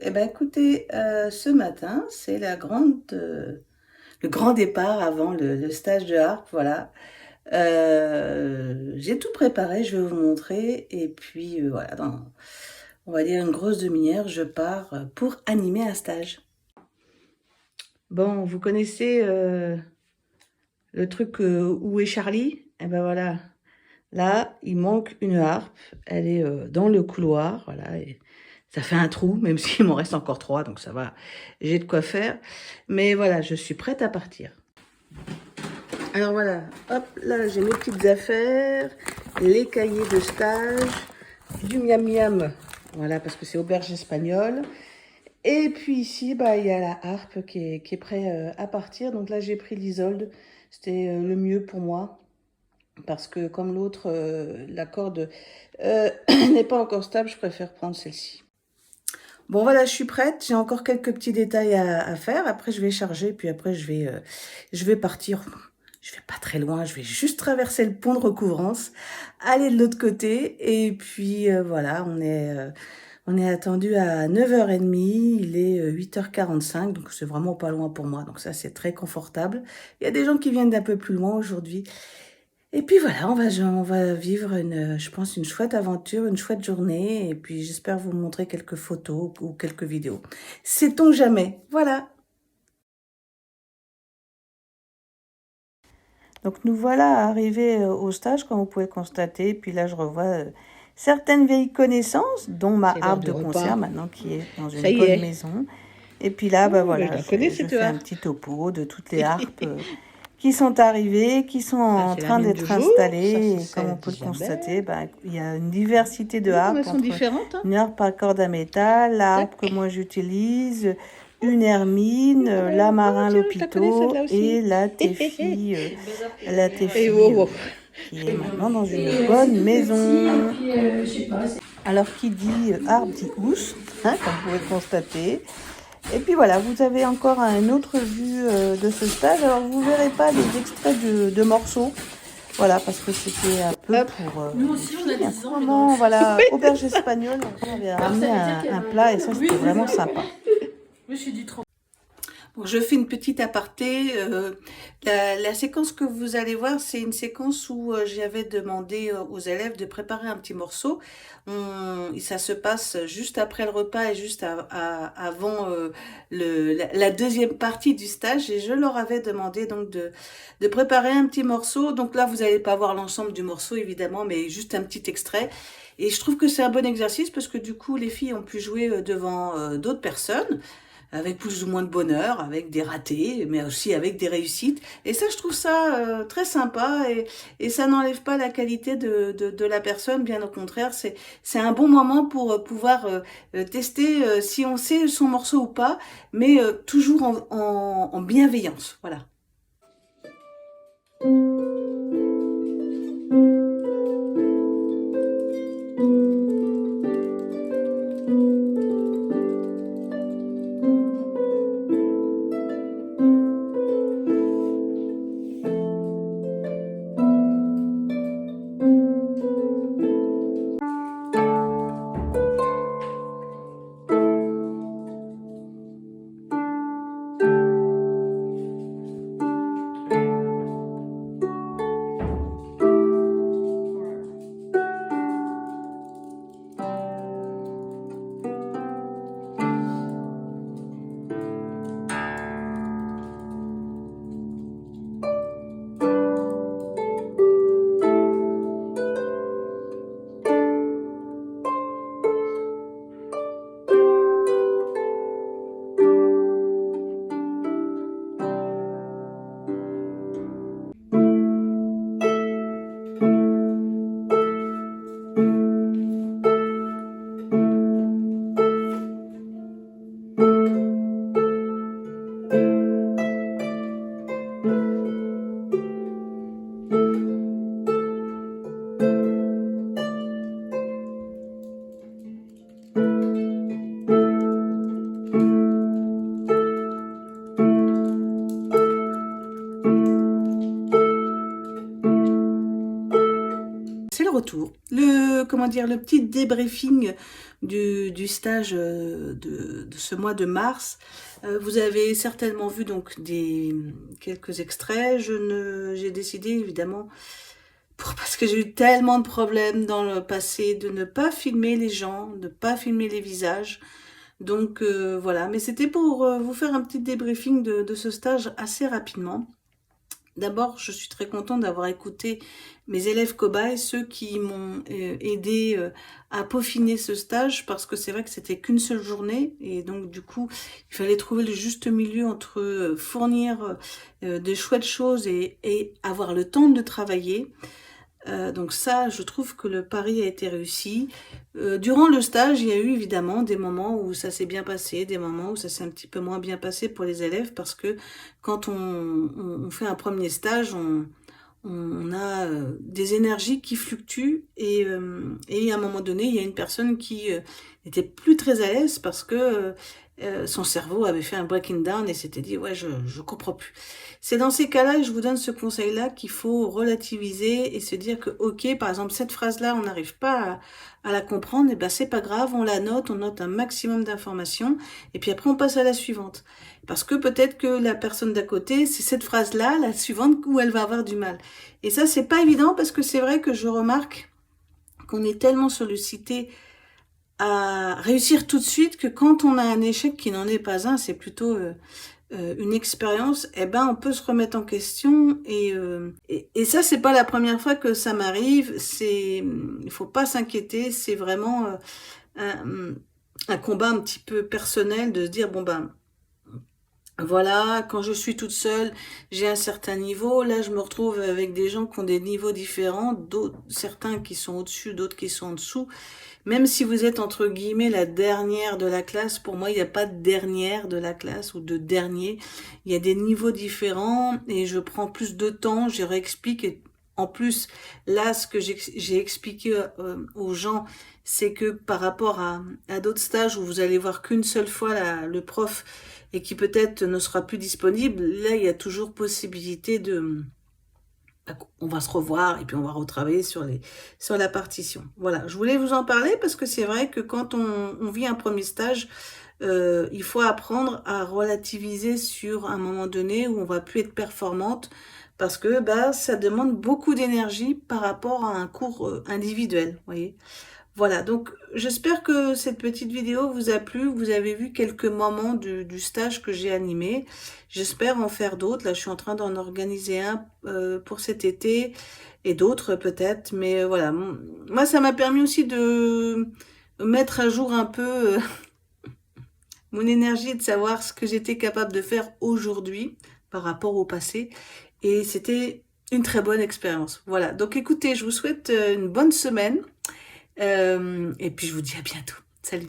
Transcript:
Eh ben écoutez, ce matin, c'est le grand départ avant le stage de harpe, voilà. J'ai tout préparé, je vais vous montrer et puis, voilà, dans, on va dire une grosse demi-heure, je pars, pour animer un stage. Bon, vous connaissez, le truc, «Où est Charlie?» Eh ben voilà, là, il manque une harpe, elle est, dans le couloir, voilà et ça fait un trou, même s'il m'en reste encore 3, donc ça va, j'ai de quoi faire. Mais voilà, je suis prête à partir. Alors voilà, hop, là j'ai mes petites affaires, les cahiers de stage, du miam miam, voilà, parce que c'est auberge espagnole. Et puis ici, bah, il y a la harpe qui est prêt à partir. Donc là, j'ai pris l'Isolde, c'était le mieux pour moi. Parce que comme l'autre, la corde n'est pas encore stable, je préfère prendre celle-ci. Bon voilà, je suis prête. J'ai encore quelques petits détails à faire. Après, je vais charger, puis après, je vais partir. Je vais pas très loin. Je vais juste traverser le pont de recouvrance, aller de l'autre côté, et puis voilà, on est attendu à 9h30. Il est 8h45, donc c'est vraiment pas loin pour moi. Donc ça, c'est très confortable. Il y a des gens qui viennent d'un peu plus loin aujourd'hui. Et puis voilà, on va vivre je pense, une chouette aventure, une chouette journée. Et puis j'espère vous montrer quelques photos ou quelques vidéos. Sait-on jamais? Voilà. Donc nous voilà arrivés au stage, comme vous pouvez constater. Puis là, je revois certaines vieilles connaissances, dont ma C'est l'heure harpe du de concert repas. maintenant qui est dans Ça une y bonne est. maison. Et puis là, bah Oh, je voilà, la connais je cette fais un harpe. petit topo de toutes les harpes qui sont arrivées, qui sont Ça, en c'est la train mienne du d'être jour. Ça, installées. c'est Et comme on celle peut le d'Isabelle. constater, bah, il y a une diversité de Comme elles harpes sont entre différentes, hein. une harpe à corde à métal, la harpe que Tac. moi j'utilise, une hermine, Une la couleur. Oh, marin tiens, je la connais Lopito celle-là et aussi. la Et oh, Téfi oh. qui est maintenant dans une bonne maison. Alors qui dit harpe dit housse, hein, comme vous pouvez le constater. Et puis voilà, vous avez encore une autre vue de ce stage. Alors vous verrez pas les extraits de morceaux, voilà, parce que c'était un peu Hop. pour Nous aussi, on a 10 ans, mais dans le vraiment, voilà, Oui, auberge espagnole. On avait ramené un plat et ça Oui, c'était c'est vraiment ça. sympa. Oui, je suis du 30. Bon, je fais une petite aparté. La séquence que vous allez voir, c'est une séquence où j'avais demandé aux élèves de préparer un petit morceau. Ça se passe juste après le repas et juste avant la deuxième partie du stage. Et je leur avais demandé donc de préparer un petit morceau. Donc là, vous n'allez pas voir l'ensemble du morceau, évidemment, mais juste un petit extrait. Et je trouve que c'est un bon exercice parce que du coup, les filles ont pu jouer devant d'autres personnes avec plus ou moins de bonheur, avec des ratés, mais aussi avec des réussites. Et ça, je trouve ça très sympa et ça n'enlève pas la qualité de la personne, bien au contraire, c'est un bon moment pour pouvoir tester si on sait son morceau ou pas, mais toujours en bienveillance. Voilà. C'est le retour. Comment dire, le petit débriefing du stage de ce mois de mars. Vous avez certainement vu donc quelques extraits. J'ai décidé évidemment, parce que j'ai eu tellement de problèmes dans le passé, de ne pas filmer les gens, de ne pas filmer les visages. Donc voilà, mais c'était pour vous faire un petit débriefing de ce stage assez rapidement. D'abord, je suis très contente d'avoir écouté mes élèves cobayes, ceux qui m'ont aidé à peaufiner ce stage, parce que c'est vrai que c'était qu'une seule journée, et donc du coup, il fallait trouver le juste milieu entre fournir des chouettes choses et avoir le temps de travailler. Donc ça, je trouve que le pari a été réussi. Durant le stage, il y a eu évidemment des moments où ça s'est bien passé, des moments où ça s'est un petit peu moins bien passé pour les élèves, parce que quand on fait un premier stage, on a des énergies qui fluctuent, et à un moment donné, il y a une personne qui n'était plus très à l'aise parce que son cerveau avait fait un breaking down et s'était dit ouais, je comprends plus. C'est dans ces cas-là, et je vous donne ce conseil-là, qu'il faut relativiser et se dire que ok, par exemple cette phrase-là, on n'arrive pas à la comprendre, et ben c'est pas grave, on la note, on note un maximum d'informations et puis après on passe à la suivante. Parce que peut-être que la personne d'à côté, c'est cette phrase-là, la suivante, où elle va avoir du mal. Et ça, c'est pas évident, parce que c'est vrai que je remarque qu'on est tellement sollicité à réussir tout de suite que quand on a un échec qui n'en est pas un, c'est plutôt une expérience, eh ben on peut se remettre en question, et ça, c'est pas la première fois que ça m'arrive. Il faut pas s'inquiéter, c'est vraiment un combat un petit peu personnel, de se dire bon ben voilà, quand je suis toute seule, j'ai un certain niveau. Là, je me retrouve avec des gens qui ont des niveaux différents, d'autres, certains qui sont au-dessus, d'autres qui sont en dessous. Même si vous êtes entre guillemets la dernière de la classe, pour moi, il n'y a pas de dernière de la classe ou de dernier. Il y a des niveaux différents et je prends plus de temps, je réexplique. Et en plus, là, ce que j'ai expliqué aux gens, c'est que par rapport à d'autres stages où vous allez voir qu'une seule fois le prof et qui peut-être ne sera plus disponible, là, il y a toujours possibilité on va se revoir et puis on va retravailler sur la partition. Voilà, je voulais vous en parler parce que c'est vrai que quand on vit un premier stage, il faut apprendre à relativiser sur un moment donné où on va plus être performante, parce que bah ça demande beaucoup d'énergie par rapport à un cours individuel, vous voyez. Voilà, donc j'espère que cette petite vidéo vous a plu. Vous avez vu quelques moments du stage que j'ai animé. J'espère en faire d'autres. Là, je suis en train d'en organiser un pour cet été, et d'autres peut-être. Mais voilà, moi, ça m'a permis aussi de mettre à jour un peu mon énergie, de savoir ce que j'étais capable de faire aujourd'hui par rapport au passé. Et c'était une très bonne expérience. Voilà, donc écoutez, je vous souhaite une bonne semaine. Et puis je vous dis à bientôt. Salut!